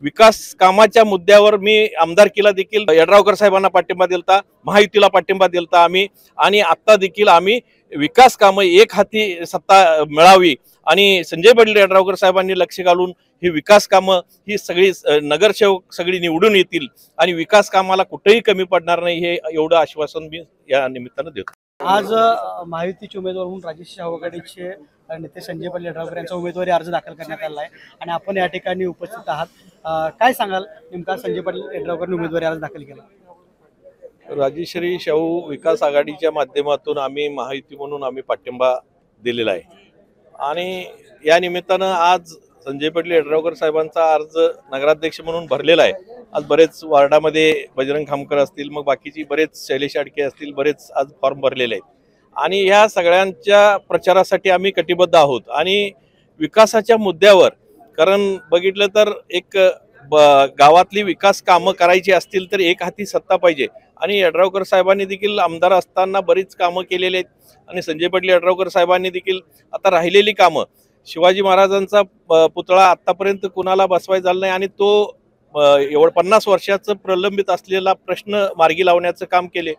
विकास कामाच्या मुद्द्यावर मी आमदारकीला देखील यड्रावकर साहेबांना पाठिंबा दिलता, महायुतीला पाठिंबा दिलता आम्ही, आणि आता देखील आम्ही विकास कामं एक हाती सत्ता मिळावी आणि संजय पाटील यड्रावकर साहेबांनी लक्ष घालून ही विकास कामं ही सगळी नगरसेवक सगळी निवडून येतील आणि विकास कामाला कुठेही कमी पडणार नाही, हे एवढं आश्वासन मी या निमित्तानं देतो। आज महायुतीचे उमेदवार म्हणून राजेश शाहू आघाडीचे नेते संजय पाटील यड्रावकर यांचा उमेदवारी अर्ज दाखल करण्यात आला आहे आणि आपण या ठिकाणी उपस्थित आहात। काय सांगाल नेमका संजय पाटील यड्रावकरने उमेदवारी अर्ज दाखल केला? राजेश्री शाहू विकास आघाडीच्या माध्यमातून आम्ही महायुती म्हणून आम्ही पाठिंबा दिलेला आहे आणि या निमित्तानं आज संजय पाटील यड्रावकर साहेबांचा अर्ज नगराध्यक्ष म्हणून भरलेला आहे। आज बरेच वार्डामध्ये बजरंग खामकर असतील, मग बाकीची बरेच शैलेश आडके असतील, बरेच आज फॉर्म भरलेले आहेत आणि ह्या सगळ्यांच्या प्रचारासाठी आम्ही कटिबद्ध आहोत आणि विकासाच्या मुद्द्यावर, कारण बघितलं तर एक गावातली विकास कामं करायची असतील तर एक हाती सत्ता पाहिजे आणि यड्रावकर साहेबांनी देखील आमदार असताना बरीच कामं केलेली आहेत आणि संजय पाटील यड्रावकर साहेबांनी देखील आता राहिलेली कामं, शिवाजी महाराजांचा पुतळा आतापर्यंत कुणाला बसवायचा झाला नाही आणि तो एवढं 50 वर्षाचं प्रलंबित असलेला प्रश्न मार्गी लावण्याचं काम केले।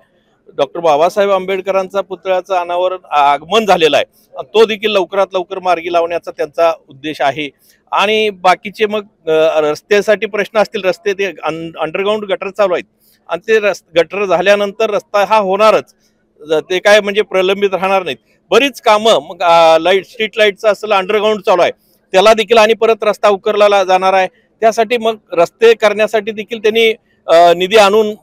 डॉक्टर बाबासाहेब आंबेडकरांचा पुतळ्याचं अनावरण आगमन झालेला आहे, तो देखील लवकरात लवकर मार्गी लावण्याचा त्यांचा उद्देश आहे आणि बाकीचे मग रस्त्यासाठी प्रश्न असतील, रस्ते ते अंडरग्राऊंड गटर चालू आहेत आणि ते गटर झाल्यानंतर रस्ता हा होणारच, ते काय म्हणजे प्रलंबित राहणार नाहीत। बरीच कामं मग लाईट, स्ट्रीट लाईटचं असलं अंडरग्राऊंड चालू आहे, त्याला देखील आणि परत रस्ता उकरला जाणार आहे, त्यासाठी मग रस्ते करण्यासाठी देखील त्यांनी निधी आणून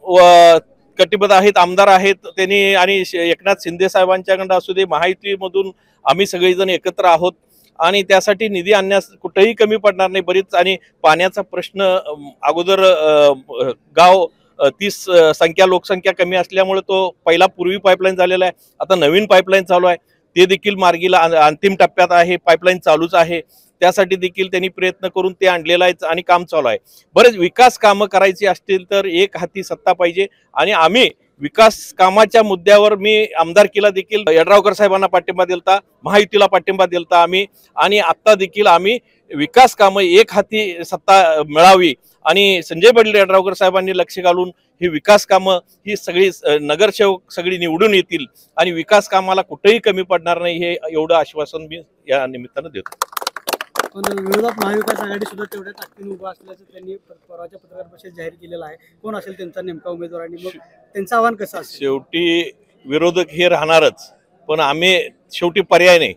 कटिबद्ध आहेत, आमदार आहेत त्यांनी आणि एकनाथ शिंदे साहेबांच्याकडे असू दे, महायुतीमधून आम्ही सगळेजण एकत्र आहोत आणि त्यासाठी निधी आणण्यास कुठेही कमी पडणार नाही। बरीच आणि पाण्याचा प्रश्न अगोदर गाव 30 लोकसंख्या कमी असल्यामुळे तो पहिला पूर्वी पाईपलाईन झालेला आहे, आता नवीन पाईपलाईन चालू आहे, ते देखील मार्गीला अंतिम टप्प्यात आहे, पाईपलाईन चालूच आहे, त्यासाठी देखील त्यांनी प्रयत्न करून ते आणलेला आहे आणि काम चालू आहे। बरेच विकास कामं करायची असतील तर एक हाती सत्ता पाहिजे आणि आम्ही विकास कामाच्या मुद्द्यावर मी आमदारकीला देखील यड्रावकर साहेबांना पाठिंबा दिलता, महायुतीला पाठिंबा दिलता आम्ही, आणि आता देखील आम्ही विकास कामं एक हाती सत्ता मिळावी आणि संजय पाटील यड्रावकर साहेबांनी लक्ष घालून ही विकास कामं ही सगळी नगरसेवक सगळी निवडून येतील आणि विकास कामाला कुठेही कमी पडणार नाही, हे एवढं आश्वासन मी या निमित्तानं देतो। पण विरोधात महाविकास आघाडी सुद्धा तेवढ्या ताकदीने उभा असल्याचं त्यांनी परवाच्या पत्रकार परिषदेत जाहीर केलेलं आहे। कोण असेल त्यांचा नेमका उमेदवार आणि मग त्यांचं आव्हान कसं असेल? शेवटी विरोधक हे राहणारच, पण आम्ही शेवटी पर्याय नाही,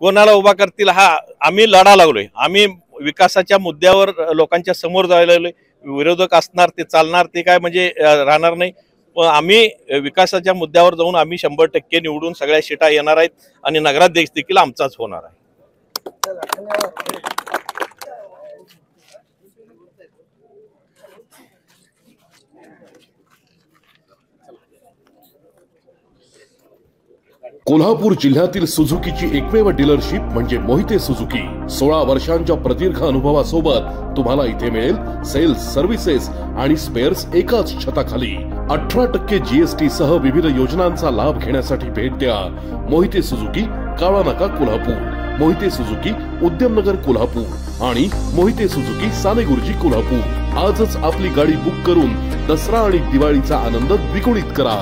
कोणाला उभा करतील हा आम्ही लढा लागलोय, आम्ही विकासाच्या मुद्द्यावर लोकांच्या समोर जायला लागलोय, विरोधक असणार ते चालणार ते काय म्हणजे राहणार नाही, पण आम्ही विकासाच्या मुद्द्यावर जाऊन आम्ही 100% निवडून सगळ्या सीटा येणार आहेत आणि नगराध्यक्ष देखील आमचाच होणार आहे। कोल्हापूर जिल्ह्यातील सुझुकीची एकमेव डीलरशिप म्हणजे मोहिते सुझुकी। 16 वर्षांच्या प्रदीर्घ अनुभवासोबत तुम्हाला इथे मिळेल सेल्स, सर्व्हिसेस आणि स्पेअर्स एकाच छताखाली। 18% GST सह विविध योजनांचा लाभ घेण्यासाठी भेट द्या मोहिते सुझुकी, काळा नाका, कोल्हापूर, मोहिते सुझुकी, उद्यमनगर, कोल्हापूर आणि मोहिते सुझुकी, सानेगुरुजी, कोल्हापूर। आजच आपली गाडी बुक करून दसरा आणि दिवाळीचा आनंद द्विगुणित करा।